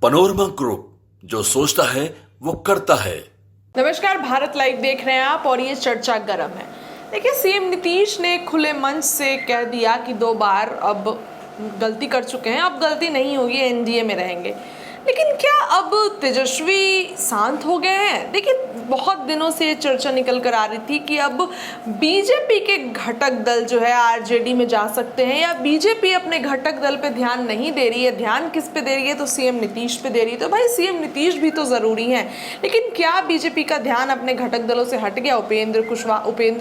Panorama group, जो सोचता है वो करता है। नमस्कार, भारत लाइव देख रहे हैं आप और ये चर्चा गर्म है। देखिए, सीएम नीतीश ने खुले मंच से कह दिया कि 2 बार अब गलती कर चुके हैं, अब गलती नहीं होगी, एनडीए में रहेंगे। लेकिन क्या अब तेजस्वी शांत हो गए हैं? देखिए, बहुत दिनों से ये चर्चा निकल कर आ रही थी कि अब बीजेपी के घटक दल जो है आरजेडी में जा सकते हैं, या बीजेपी अपने घटक दल पे ध्यान नहीं दे रही है। ध्यान किस पे दे रही है? तो सीएम नीतीश पे दे रही है। तो भाई, सीएम नीतीश भी तो ज़रूरी हैं, लेकिन क्या बीजेपी का ध्यान अपने घटक दलों से हट गया? उपेंद्र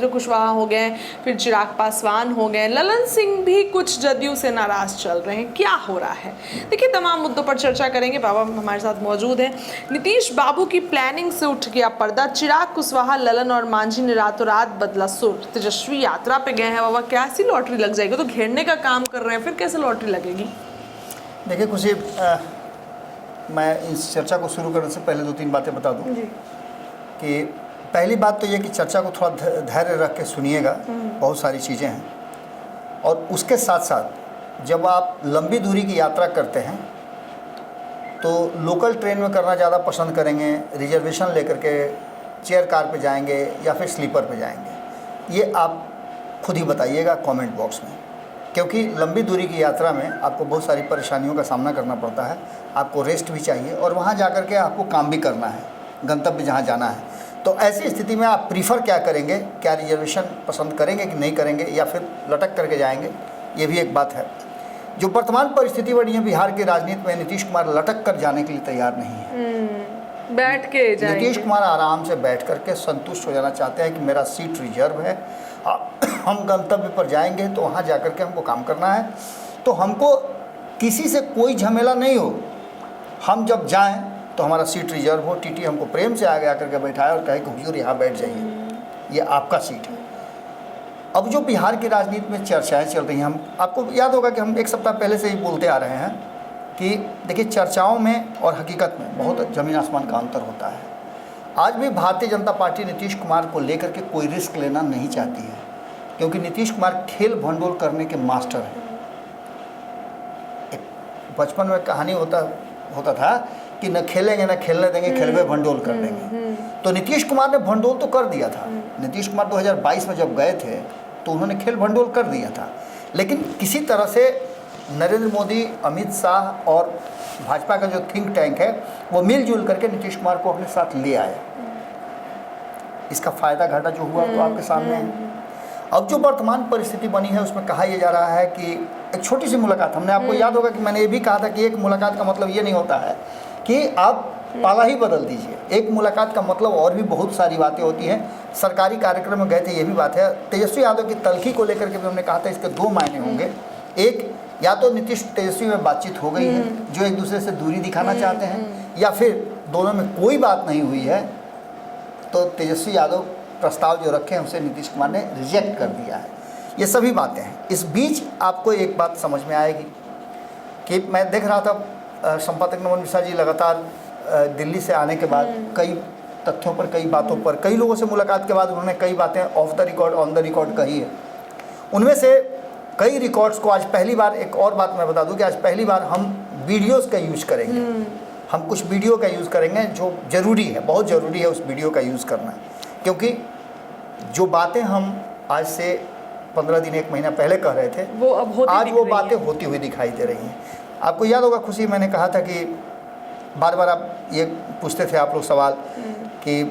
कुशवाहा हो गए, फिर चिराग पासवान हो गए, ललन सिंह भी कुछ जदयू से नाराज चल रहे हैं। क्या हो रहा है? देखिए, तमाम मुद्दों पर चर्चा करेंगे। बाबा हमारे साथ मौजूद हैं। नीतीश बाबू की प्लानिंग से उठ गया पर्दा। चिराग कुशवाहा, ललन और मांझी ने रातों रात बदला सुर। तेजस्वी यात्रा पे गए हैं। बाबा, कैसी लॉटरी लग जाएगी? तो घेरने का काम कर रहे हैं, फिर कैसे लॉटरी लगेगी? देखिए खुशी, मैं इस चर्चा को शुरू करने से पहले 2-3 बातें बता दूं कि पहली बात तो ये कि चर्चा को थोड़ा धैर्य रख के सुनिएगा। बहुत सारी चीज़ें हैं, और उसके साथ साथ जब आप लंबी दूरी की यात्रा करते हैं तो लोकल ट्रेन में करना ज़्यादा पसंद करेंगे, रिजर्वेशन लेकर के चेयर कार पे जाएंगे या फिर स्लीपर पे जाएंगे, ये आप खुद ही बताइएगा कमेंट बॉक्स में। क्योंकि लंबी दूरी की यात्रा में आपको बहुत सारी परेशानियों का सामना करना पड़ता है, आपको रेस्ट भी चाहिए और वहाँ जा कर के आपको काम भी करना है, गंतव्य जहाँ जाना है। तो ऐसी स्थिति में आप प्रीफर क्या करेंगे? क्या रिजर्वेशन पसंद करेंगे कि नहीं करेंगे, या फिर लटक करके जाएंगे? ये भी एक बात है। जो वर्तमान परिस्थिति बनी है बिहार की राजनीति में, नीतीश कुमार लटक कर जाने के लिए तैयार नहीं है। बैठ के जाएंगे। नीतीश कुमार आराम से बैठ करके संतुष्ट हो जाना चाहते हैं कि मेरा सीट रिजर्व है, हम गंतव्य पर जाएंगे तो वहाँ जा कर के हमको काम करना है, तो हमको किसी से कोई झमेला नहीं हो। हम जब जाएं तो हमारा सीट रिजर्व हो, टीटी हमको प्रेम से आगे आकर के बैठाए और कहे कि हुजूर यहाँ बैठ जाइए, ये आपका सीट है। अब जो बिहार की राजनीति में चर्चाएं चल रही हैं, हम आपको याद होगा कि हम 1 सप्ताह पहले से ही बोलते आ रहे हैं कि देखिए, चर्चाओं में और हकीकत में बहुत ज़मीन आसमान का अंतर होता है। आज भी भारतीय जनता पार्टी नीतीश कुमार को लेकर के कोई रिस्क लेना नहीं चाहती है, क्योंकि नीतीश कुमार खेल भंडोल करने के मास्टर हैं। बचपन में कहानी होता था कि न खेलेंगे न खेलने देंगे, खेलवे भंडोल कर देंगे। तो नीतीश कुमार ने भंडोल तो कर दिया था। नीतीश कुमार 2022 में जब गए थे तो उन्होंने खेल भंडोल कर दिया था, लेकिन किसी तरह से नरेंद्र मोदी, अमित शाह और भाजपा का जो थिंक टैंक है वो मिलजुल करके नीतीश कुमार को अपने साथ ले आया। इसका फायदा घाटा जो हुआ तो आपके सामने है। अब जो वर्तमान परिस्थिति बनी है उसमें कहा यह जा रहा है कि एक छोटी सी मुलाकात, हमने आपको याद होगा कि मैंने ये भी कहा था कि एक मुलाकात का मतलब ये नहीं होता है कि आप पाला ही बदल दीजिए। एक मुलाकात का मतलब और भी बहुत सारी बातें होती हैं। सरकारी कार्यक्रम में गए थे, ये भी बात है। तेजस्वी यादव की तल्खी को लेकर के भी हमने कहा था इसके 2 मायने होंगे। एक, या तो नीतीश तेजस्वी में बातचीत हो गई है जो एक दूसरे से दूरी दिखाना चाहते हैं, या फिर दोनों में कोई बात नहीं हुई है, तो तेजस्वी यादव प्रस्ताव जो रखे हैं उसे नीतीश कुमार ने रिजेक्ट कर दिया है। ये सभी बातें हैं। इस बीच आपको एक बात समझ में आएगी कि मैं देख रहा था संपादक नमन मिश्रा जी लगातार दिल्ली से आने के बाद कई तथ्यों पर, कई बातों पर, कई लोगों से मुलाकात के बाद उन्होंने कई बातें of the record, on the record कही है। उनमें से कई रिकॉर्ड्स को आज पहली बार, एक और बात मैं बता दूं कि आज पहली बार हम वीडियोज़ का यूज़ करेंगे। हम कुछ वीडियो का यूज़ करेंगे जो ज़रूरी है, बहुत ज़रूरी है उस वीडियो का यूज़ करना, क्योंकि जो बातें हम आज से 15 दिन, 1 महीना पहले कह रहे थे, वो अब आज वो बातें होती हुई दिखाई दे रही हैं। आपको याद होगा खुशी, मैंने कहा था कि बार बार आप ये पूछते थे आप लोग सवाल कि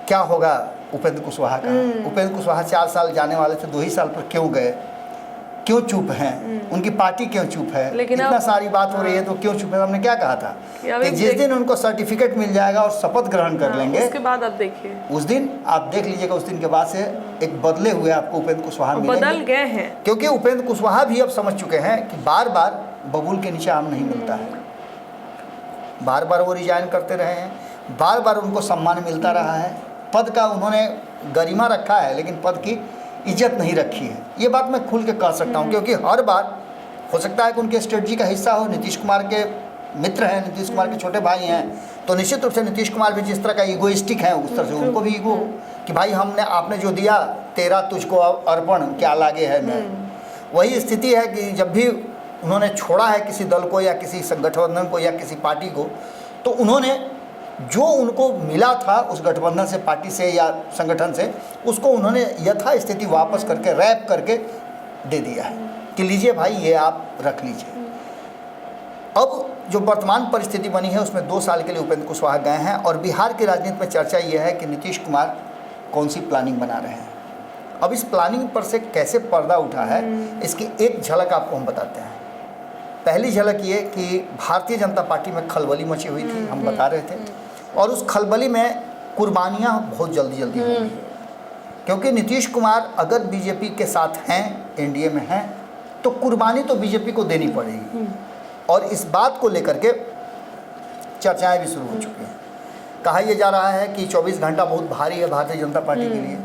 क्या होगा उपेंद्र कुशवाहा का। उपेंद्र कुशवाहा 4 साल जाने वाले थे, 2 ही साल पर क्यों गए, क्यों चुप हैं, उनकी पार्टी क्यों चुप है, इतना सारी बात हो रही है तो क्यों चुप है। हमने क्या कहा था कि जिस दिन उनको सर्टिफिकेट मिल जाएगा और शपथ ग्रहण कर लेंगे, उसके बाद आप देखिए, उस दिन आप देख लीजिएगा, उस दिन के बाद से एक बदले हुए आपको उपेंद्र कुशवाहा मिलेंगे। बदल गए हैं, क्योंकि उपेंद्र कुशवाहा भी अब समझ चुके हैं कि बार बार बबूल के नीचे आम नहीं मिलता है। बार बार वो रिजाइन करते रहे हैं, बार बार उनको सम्मान मिलता रहा है, पद का उन्होंने गरिमा रखा है लेकिन पद की इज्जत नहीं रखी है। ये बात मैं खुल के कह सकता हूँ, क्योंकि हर बार हो सकता है कि उनके स्ट्रेटजी का हिस्सा हो, नीतीश कुमार के मित्र हैं, नीतीश कुमार के छोटे भाई हैं, तो निश्चित रूप से नीतीश कुमार भी जिस तरह का ईगोइस्टिक है उस तरह से उनको भी ईगो हो कि भाई आपने जो दिया तेरा तुझको अर्पण क्या लागे है मैं। वही स्थिति है कि जब भी उन्होंने छोड़ा है किसी दल को या किसी गठबंधन को या किसी पार्टी को, तो उन्होंने जो उनको मिला था उस गठबंधन से, पार्टी से या संगठन से, उसको उन्होंने यथास्थिति वापस करके रैप करके दे दिया है कि लीजिए भाई ये आप रख लीजिए। अब जो वर्तमान परिस्थिति बनी है उसमें 2 साल के लिए उपेंद्र कुशवाहा गए हैं और बिहार की राजनीति में चर्चा ये है कि नीतीश कुमार कौन सी प्लानिंग बना रहे हैं। अब इस प्लानिंग पर से कैसे पर्दा उठा है इसकी एक झलक आपको हम बताते हैं। पहली झलक ये कि भारतीय जनता पार्टी में खलबली मची हुई थी, हम बता रहे थे, और उस खलबली में कुर्बानियाँ बहुत जल्दी होंगी, क्योंकि नीतीश कुमार अगर बीजेपी के साथ हैं, एनडीए में हैं, तो कुर्बानी तो बीजेपी को देनी पड़ेगी। और इस बात को लेकर के चर्चाएं भी शुरू हो चुकी हैं। कहा यह जा रहा है कि 24 घंटा बहुत भारी है भारतीय जनता पार्टी के लिए,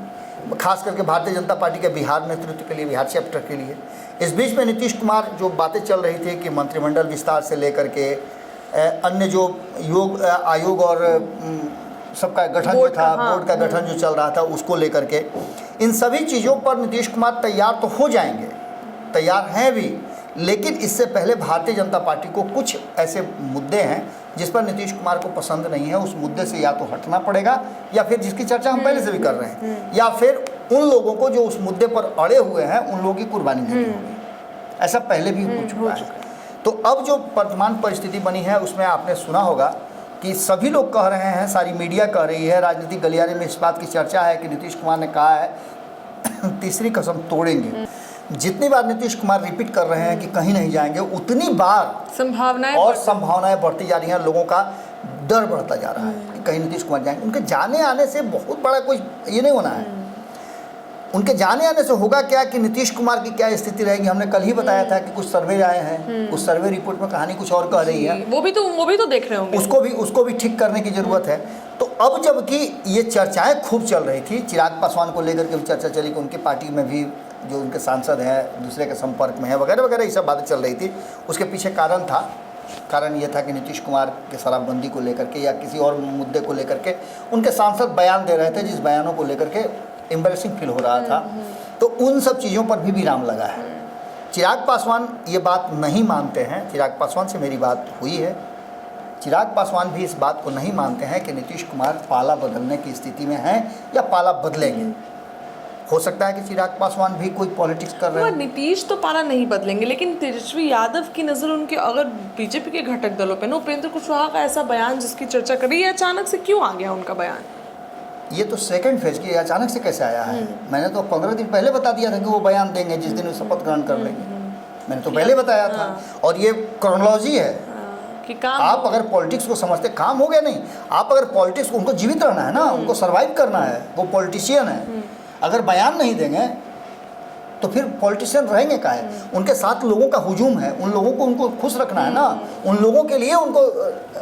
खास करके भारतीय जनता पार्टी के बिहार नेतृत्व के लिए, बिहार चैप्टर के लिए। इस बीच में नीतीश कुमार जो बातें चल रही थी कि मंत्रिमंडल विस्तार से लेकर के अन्य जो आयोग और सबका गठन जो था, बोर्ड का गठन जो चल रहा था, उसको लेकर के, इन सभी चीज़ों पर नीतीश कुमार तैयार तो हो जाएंगे, तैयार हैं भी, लेकिन इससे पहले भारतीय जनता पार्टी को कुछ ऐसे मुद्दे हैं जिस पर नीतीश कुमार को पसंद नहीं है। उस मुद्दे से या तो हटना पड़ेगा, या फिर जिसकी चर्चा हम पहले से भी कर रहे हैं, या फिर उन लोगों को जो उस मुद्दे पर अड़े हुए हैं उन लोगों की कुर्बानी देनी होगी। ऐसा पहले भी हो चुका है। तो अब जो वर्तमान परिस्थिति बनी है उसमें आपने सुना होगा कि सभी लोग कह रहे हैं, सारी मीडिया कह रही है, राजनीतिक गलियारे में इस बात की चर्चा है कि नीतीश कुमार ने कहा है तीसरी कसम तोड़ेंगे। जितनी बार नीतीश कुमार रिपीट कर रहे हैं कि कहीं नहीं जाएंगे, उतनी बार संभावनाएं बढ़ती जा रही हैं। लोगों का डर बढ़ता जा रहा है कि कहीं नीतीश कुमार जाएंगे। उनके जाने आने से बहुत बड़ा कोई ये नहीं होना है। उनके जाने आने से होगा क्या कि नीतीश कुमार की क्या स्थिति रहेगी। हमने कल ही बताया था कि कुछ सर्वे आए हैं, उस सर्वे रिपोर्ट में कहानी कुछ और कह रही है। वो भी तो देख रहे होंगे। उसको भी ठीक करने की जरूरत है। तो अब जबकि ये चर्चाएं खूब चल रही थी, चिराग पासवान को लेकर के भी चर्चा चली कि उनकी पार्टी में भी जो उनके सांसद हैं दूसरे के संपर्क में है, वगैरह वगैरह, ये सब बातें चल रही थी। उसके पीछे कारण ये था कि नीतीश कुमार के शराबबंदी को लेकर के या किसी और मुद्दे को लेकर के उनके सांसद बयान दे रहे थे, जिस बयानों को लेकर के एम्बैरेसिंग फील हो रहा था। तो उन सब चीज़ों पर भी विराम लगा है। चिराग पासवान ये बात नहीं मानते हैं। चिराग पासवान से मेरी बात हुई है। चिराग पासवान भी इस बात को नहीं मानते हैं कि नीतीश कुमार पाला बदलने की स्थिति में हैं या पाला बदलेंगे। हो सकता है कि चिराग पासवान भी कोई पॉलिटिक्स कर रहे हैं। नीतीश तो पाला नहीं बदलेंगे, लेकिन तेजस्वी यादव की नज़र उनके अगर बीजेपी के घटक दलों पे, उपेंद्र कुशवाहा का ऐसा बयान जिसकी चर्चा कर रही है, अचानक से क्यों आ गया उनका बयान? ये तो सेकंड फेज की, अचानक से कैसे आया है? मैंने तो 15 दिन पहले बता दिया था कि वो बयान देंगे जिस दिन वो शपथ ग्रहण कर लेंगे। मैंने तो पहले बताया था। और ये क्रोनोलॉजी है कि काम, आप अगर पॉलिटिक्स को समझते, काम हो गया नहीं। आप अगर पॉलिटिक्स को, उनको जीवित रहना है ना, उनको सर्वाइव करना है, वो पॉलिटिशियन है। अगर बयान नहीं देंगे तो फिर पॉलिटिशियन रहेंगे का है? उनके साथ लोगों का हुजूम है, उन लोगों को उनको खुश रखना है ना, उन लोगों के लिए उनको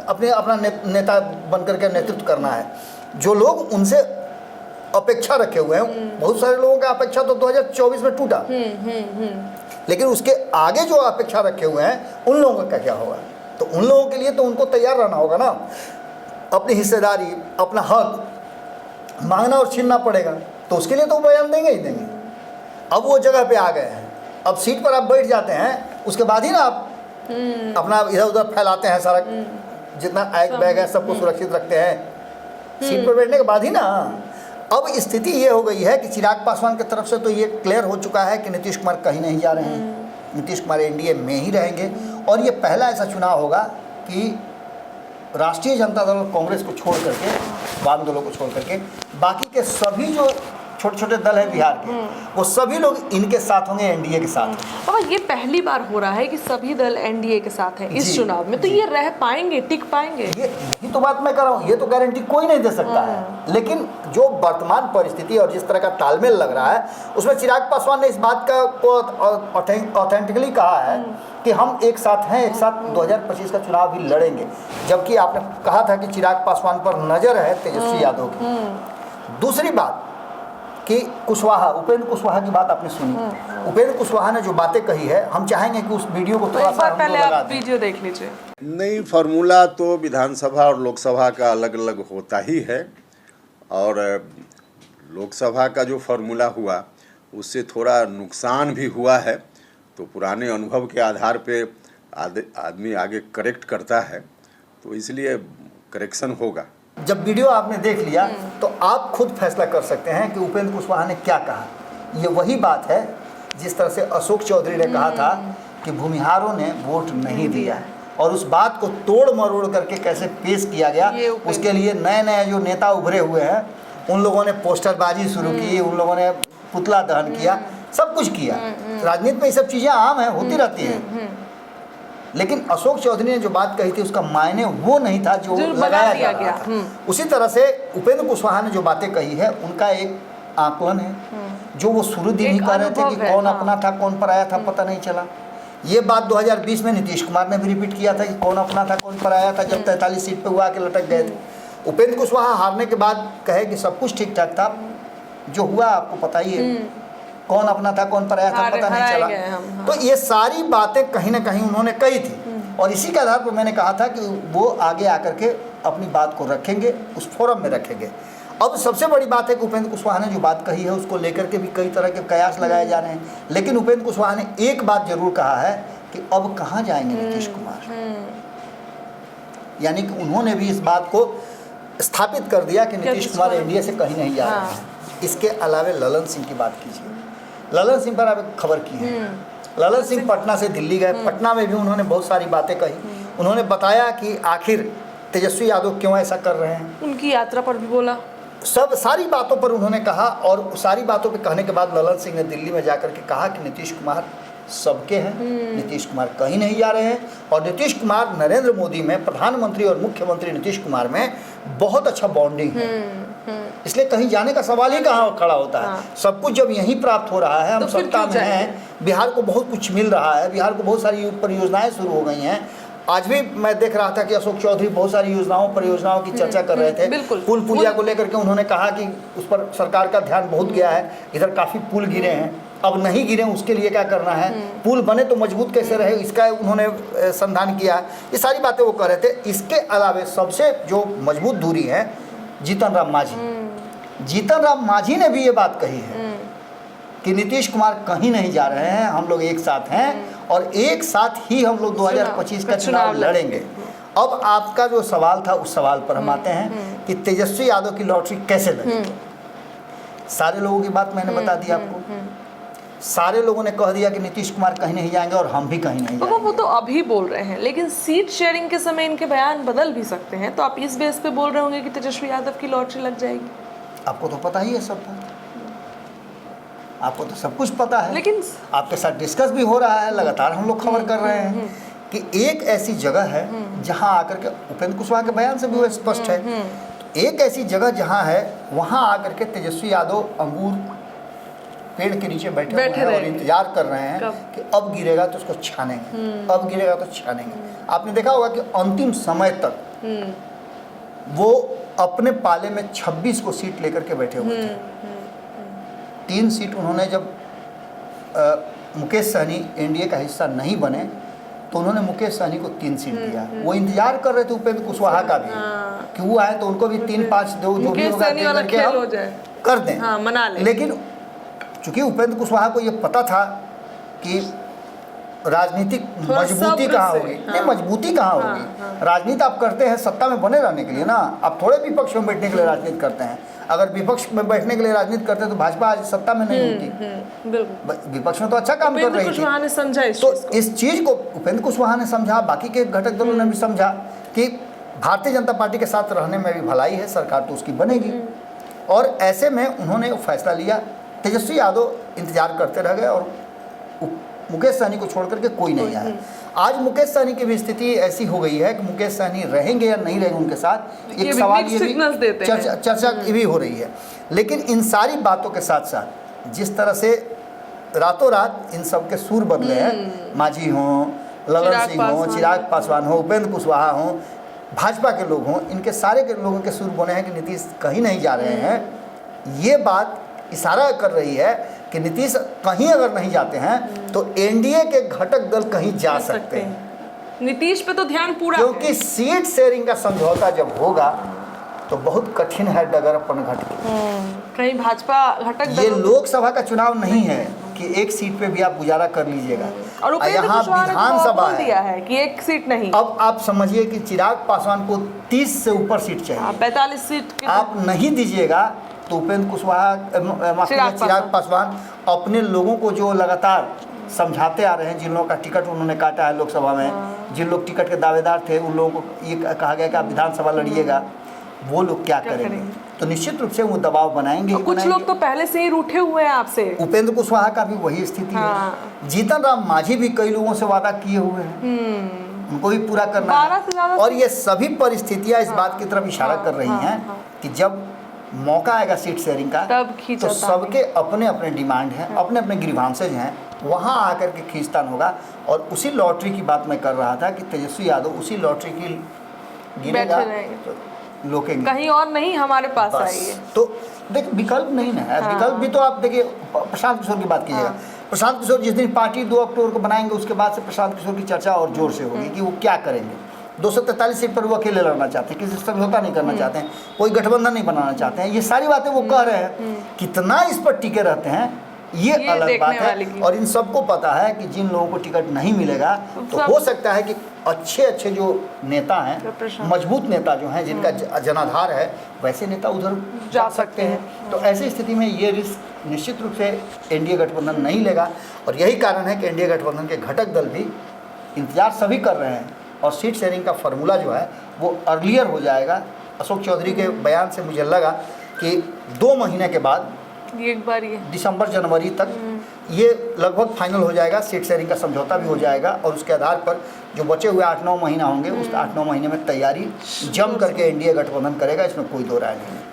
अपना नेता बन करके नेतृत्व करना है। जो लोग उनसे अपेक्षा रखे हुए हैं, बहुत सारे लोगों का अपेक्षा तो 2024 में टूटा, लेकिन उसके आगे जो अपेक्षा रखे हुए हैं उन लोगों का क्या होगा? तो उन लोगों के लिए तो उनको तैयार रहना होगा ना। अपनी हिस्सेदारी, अपना हक मांगना और छीनना पड़ेगा, तो उसके लिए तो वो बयान देंगे ही देंगे। अब वो जगह पे आ गए हैं, अब सीट पर आप बैठ जाते हैं, उसके बाद ही ना आप अपना इधर उधर फैलाते हैं, सारा जितना बैग है सबको सुरक्षित रखते हैं। सीट पर बैठने के बाद ही ना। अब स्थिति ये हो गई है कि चिराग पासवान की तरफ से तो ये क्लियर हो चुका है कि नीतीश कुमार कहीं नहीं जा रहे हैं, नीतीश कुमार एनडीए में ही रहेंगे। और ये पहला ऐसा चुनाव होगा कि राष्ट्रीय जनता दल और कांग्रेस को छोड़ करके, वाम दलों को छोड़ करके, बाकी के सभी जो छोटे छोटे दल हैं बिहार के, वो सभी लोग इनके साथ होंगे, एनडीए के साथ। बाबा, ये पहली बार हो रहा है कि सभी दल एनडीए के साथ हैं इस चुनाव में, तो ये रह पाएंगे, टिक पाएंगे? ये तो बात मैं कर रहा हूँ, ये तो गारंटी कोई नहीं दे सकता है। लेकिन जो वर्तमान परिस्थिति और जिस तरह का तालमेल लग रहा है, उसमें चिराग पासवान ने इस बात को ऑथेंटिकली कहा है कि हम एक साथ हैं, एक साथ 2025 का चुनाव भी लड़ेंगे। जबकि आपने कहा था कि चिराग पासवान पर नजर है तेजस्वी यादव की। दूसरी बात कि उपेंद्र कुशवाहा की बात आपने सुनी। उपेंद्र कुशवाहा ने जो बातें कही है, हम चाहेंगे कि उस वीडियो को थोड़ा सा पहले आप वीडियो देख लीजिए। नहीं, फार्मूला तो विधानसभा और लोकसभा का अलग अलग होता ही है, और लोकसभा का जो फार्मूला हुआ उससे थोड़ा नुकसान भी हुआ है। तो पुराने अनुभव के आधार पे आदमी आगे करेक्ट करता है, तो इसलिए करेक्शन होगा। जब वीडियो आपने देख लिया तो आप खुद फैसला कर सकते हैं कि उपेंद्र कुशवाहा ने क्या कहा। ये वही बात है जिस तरह से अशोक चौधरी ने कहा था कि भूमिहारों ने वोट नहीं दिया, और उस बात को तोड़ मरोड़ करके कैसे पेश किया गया, उसके लिए नए नए जो नेता उभरे हुए हैं उन लोगों ने पोस्टरबाजी शुरू की, उन लोगों ने पुतला दहन किया, सब कुछ किया। राजनीति में ये सब चीज़ें आम है, होती रहती हैं। लेकिन अशोक चौधरी ने जो बात कही थी उसका मायने वो नहीं था जो लगाया जा रहा था। उसी तरह से उपेंद्र कुशवाहा ने जो बातें कही है उनका एक आकलन है, जो वो शुरू दिन ही कह रहे थे कि कौन अपना था कौन पराया था पता नहीं चला। ये बात 2020 में नीतीश कुमार ने भी रिपीट किया था कि कौन अपना था कौन पराया था, जब 43 सीट पे हुआ के लटक गए थे। उपेंद्र कुशवाहा हारने के बाद कहे कि सब कुछ ठीक ठाक था, जो हुआ आपको पता ही है, कौन अपना था कौन पराया था पता नहीं चला। तो ये सारी बातें कहीं ना कहीं उन्होंने कही थी, और इसी के आधार पर मैंने कहा था कि वो आगे आकर के अपनी बात को रखेंगे, उस फोरम में रखेंगे। अब सबसे बड़ी बात है कि उपेंद्र कुशवाहा ने जो बात कही है उसको लेकर के भी कई तरह के कयास लगाए जा रहे हैं, लेकिन उपेंद्र कुशवाहा ने एक बात जरूर कहा है कि अब कहाँ जाएंगे नीतीश कुमार। यानी कि उन्होंने भी इस बात को स्थापित कर दिया कि नीतीश कुमार एनडीए से कहीं नहीं जा रहे हैं। इसके अलावे ललन सिंह की बात कीजिए। ललन सिंह पर अब एक खबर की है। ललन सिंह पटना से दिल्ली गए, पटना में भी उन्होंने बहुत सारी बातें कही। उन्होंने बताया कि आखिर तेजस्वी यादव क्यों ऐसा कर रहे हैं, उनकी यात्रा पर भी बोला, सब सारी बातों पर उन्होंने कहा। और सारी बातों पे कहने के बाद ललन सिंह ने दिल्ली में जाकर के कहा कि नीतीश कुमार सबके हैं, नीतीश कुमार कहीं नहीं जा रहे हैं, और नीतीश कुमार नरेंद्र मोदी में, प्रधानमंत्री और मुख्यमंत्री नीतीश कुमार में बहुत अच्छा बॉन्डिंग है, इसलिए कहीं जाने का सवाल ही कहाँ खड़ा होता है। सब कुछ जब यहीं प्राप्त हो रहा है, हम सत्ता में हैं, बिहार को बहुत कुछ मिल रहा है, बिहार को बहुत सारी परियोजनाएं शुरू हो गई हैं। आज भी मैं देख रहा था कि अशोक चौधरी बहुत सारी परियोजनाओं की चर्चा कर रहे थे। पुल पुलिया को लेकर के उन्होंने कहा कि उस पर सरकार का ध्यान बहुत गया है, इधर काफ़ी पुल गिरे हैं, अब नहीं गिरे उसके लिए क्या करना है, पुल बने तो मजबूत कैसे रहे, इसका उन्होंने संधान किया। ये सारी बातें वो कर रहे थे। इसके अलावा सबसे जो मजबूत दूरी है जीतन राम मांझी, जीतन राम मांझी ने भी ये बात कही है कि नीतीश कुमार कहीं नहीं जा रहे हैं, हम लोग एक साथ हैं और एक साथ ही हम लोग 2025 का चुनाव लड़ेंगे। अब आपका जो सवाल था उस सवाल पर हम आते हैं कि तेजस्वी यादव की लॉटरी कैसे लगेगी। सारे लोगों की बात मैंने बता दी आपको, सारे लोगों ने कह दिया कि नीतीश कुमार कहीं नहीं जाएंगे और हम भी कहीं नहीं जाएंगे। वो तो अभी बोल रहे हैं, लेकिन सीट शेयरिंग के समय इनके बयान बदल भी सकते हैं, तो आप इस बेस पे बोल रहे होंगे कि तेजस्वी यादव की लॉटरी लग जाएगी। आपको तो पता ही है सब, आपको तो सब कुछ पता है, लेकिन आपके साथ डिस्कस भी हो रहा है, लगातार हम लोग खबर कर रहे हैं कि एक ऐसी जगह है जहां आकर के, उपेंद्र कुशवाहा के बयान से भी वो स्पष्ट है, तो एक ऐसी जगह जहां है वहां आकर के तेजस्वी यादव अंगूर पेड़ के नीचे बैठे हुए हैं और इंतजार कर रहे हैं कि अब गिरेगा तो उसको छानेंगे, अब गिरेगा तो छानेंगे। आपने देखा होगा कि अंतिम समय तक वो अपने पाले में 26 को सीट लेकर के बैठे हुए थे। 3 सीट उन्होंने, जब मुकेश सहनी एनडीए का हिस्सा नहीं बने तो उन्होंने मुकेश सहनी को 3 सीट दिया। वो इंतजार कर रहे थे उपेंद्र कुशवाहा का भी कि वो आए तो उनको भी 3-5 दो, जो भी होगा कर दें, मना लें। लेकिन चूंकि उपेंद्र कुशवाहा को ये पता था कि राजनीतिक मजबूती कहाँ होगी, नहीं मजबूती कहाँ होगी। राजनीति आप करते हैं सत्ता में बने रहने के लिए ना, आप थोड़े विपक्ष में बैठने के लिए राजनीति करते हैं। अगर विपक्ष में बैठने के लिए राजनीति करते तो भाजपा आज सत्ता में नहीं होती, विपक्ष में तो अच्छा काम कर रही थी। समझा तो इस चीज को उपेंद्र कुशवाहा ने समझा, बाकी के घटक दलों ने भी समझा कि भारतीय जनता पार्टी के साथ रहने में भी भलाई है, सरकार तो उसकी बनेगी। और ऐसे में उन्होंने फैसला लिया। तेजस्वी यादव इंतजार करते रह गए और मुकेश सहनी को छोड़ करके कोई नहीं आया। आज मुकेश सहनी की भी स्थिति ऐसी हो गई है कि मुकेश सहनी रहेंगे या नहीं रहेंगे उनके साथ, एक सवाल ये भी चर्चा भी हो रही है। लेकिन इन सारी बातों के साथ साथ जिस तरह से रातों रात इन सब के सुर बदले हैं, मांझी हों, ललन सिंह हों, चिराग पासवान हो, उपेंद्र कुशवाहा हों, भाजपा के लोग हों, इनके सारे के लोगों के सुर बने हैं कि नीतीश कहीं नहीं जा रहे हैं। ये बात इशारा कर रही है कि नीतीश कहीं अगर नहीं जाते हैं तो एनडीए के घटक दल कहीं जा सकते हैं। नीतीश पे तो ध्यान पूरा, क्योंकि सीट शेयरिंग का समझौता जब होगा तो बहुत कठिन है डगर अपन घट के। कहीं भाजपा घटक, ये लोकसभा का चुनाव नहीं है कि एक सीट पे भी आप गुजारा कर लीजिएगा। और उपेंद्र यहाँ कुशवाहा ने तो विधानसभा बोल दिया है कि एक सीट नहीं। अब आप समझिए कि चिराग पासवान को 30 से ऊपर सीट चाहिए, 45 सीट के आप नहीं दीजिएगा तो उपेंद्र कुशवाहा चिराग पासवान अपने लोगों को जो लगातार समझाते आ रहे हैं, जिन लोगों का टिकट उन्होंने काटा है लोकसभा में, जिन लोग टिकट के दावेदार थे उन लोगों को ये कहा गया कि आप विधानसभा लड़िएगा, वो लोग क्या करेंगे? तो निश्चित रूप से वो दबाव बनाएंगे। कुछ लोग तो पहले से ही रूठे हुए हैं आपसे। उपेंद्र कुशवाहा का भी वही स्थिति है। जीतन राम मांझी भी कई लोगों से वादा किए हुए हैं, उनको भी पूरा करना है। और ये सभी परिस्थितियां इस बात की तरफ इशारा कर रही हैं कि जब मौका आएगा सीट शेयरिंग का तो सबके अपने अपने डिमांड हैं, अपने अपने ग्रीवांसेज हैं, वहाँ आकर के खींचतान होगा। और उसी लॉटरी की बात मैं कर रहा था कि तेजस्वी यादव उसी लॉटरी की गिनेगा तो लोकेंगे, कहीं और नहीं हमारे पास आएंगे। तो देखिए विकल्प नहीं ना है। विकल्प भी तो आप देखिए, प्रशांत किशोर की बात कीजिएगा। प्रशांत किशोर जिस दिन पार्टी 2 अक्टूबर को बनाएंगे उसके बाद से प्रशांत किशोर की चर्चा और जोर से होगी कि वो क्या करेंगे। 243 सीट पर वो अकेले लड़ना चाहते हैं, किसी से समझौता नहीं करना चाहते हैं, कोई गठबंधन नहीं बनाना चाहते हैं। ये सारी बातें वो कह रहे हैं। कितना इस पर टिके रहते हैं ये अलग बात है। और इन सबको पता है कि जिन लोगों को टिकट नहीं मिलेगा तो हो सकता है कि अच्छे अच्छे जो नेता हैं, मजबूत नेता जो हैं, जिनका जनाधार है, वैसे नेता उधर जा सकते हैं। तो ऐसी स्थिति में ये रिस्क निश्चित रूप से एनडीए गठबंधन नहीं लेगा। और यही कारण है कि एनडीए गठबंधन के घटक दल भी इंतजार सभी कर रहे हैं और सीट शेयरिंग का फार्मूला जो है वो अर्लियर हो जाएगा। अशोक चौधरी के बयान से मुझे लगा कि 2 महीने के बाद एक बार ये दिसंबर जनवरी तक ये लगभग फाइनल हो जाएगा, सीट शेयरिंग का समझौता भी हो जाएगा। और उसके आधार पर जो बचे हुए 8-9 महीना होंगे, उस 8-9 महीने में तैयारी जम करके एनडीए गठबंधन करेगा, इसमें कोई दो राय नहीं है।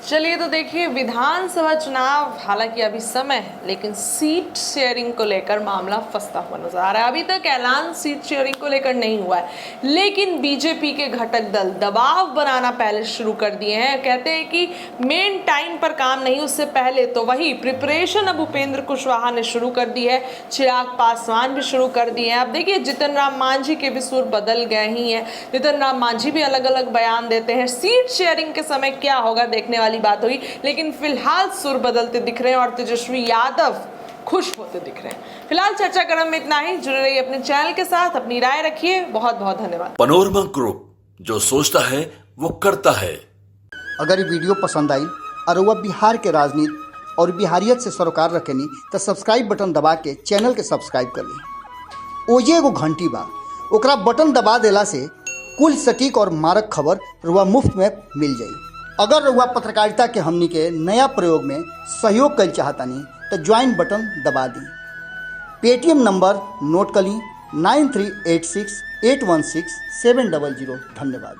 चलिए तो देखिए, विधानसभा चुनाव हालांकि अभी समय है, लेकिन सीट शेयरिंग को लेकर मामला फंसता हुआ नजर आ रहा है। अभी तक ऐलान सीट शेयरिंग को लेकर नहीं हुआ है, लेकिन बीजेपी के घटक दल दबाव बनाना पहले शुरू कर दिए हैं। कहते हैं कि मेन टाइम पर काम नहीं, उससे पहले तो वही प्रिपरेशन अब उपेंद्र कुशवाहा ने शुरू कर दी है, चिराग पासवान भी शुरू कर दिए हैं। अब देखिए, जीतन राम मांझी के भी सुर बदल गए ही हैं। जीतन राम मांझी भी अलग अलग बयान देते हैं। सीट शेयरिंग के समय क्या होगा देखने वाली बात हुई, लेकिन फिलहाल सुर बदलते दिख रहे हैं और तेजस्वी यादव खुश होते दिख रहे हैं। फिलहाल चर्चा क्रम में इतना ही। जुड़े रहिए अपने चैनल के साथ, अपनी राय रखिए। बहुत बहुत धन्यवाद। पनोरमा ग्रुप, जो सोचता है वो करता है। अगर ये वीडियो पसंद आई और वह बिहार के राजनीति और बिहारियत से सरोकार रखेनी तो सब्सक्राइब बटन दबा के चैनल के सब्सक्राइब कर ली। ओजे एगो घंटी बा, ओकरा बटन दबा देला से कुल सटीक और मारक खबर रुआ मुफ्त में मिल जाई। अगर रुआ पत्रकारिता के हमनी के नया प्रयोग में सहयोग कर चाहतानी तो ज्वाइन बटन दबा दी। पेटीएम नंबर नोट कर ली 9386816700। धन्यवाद।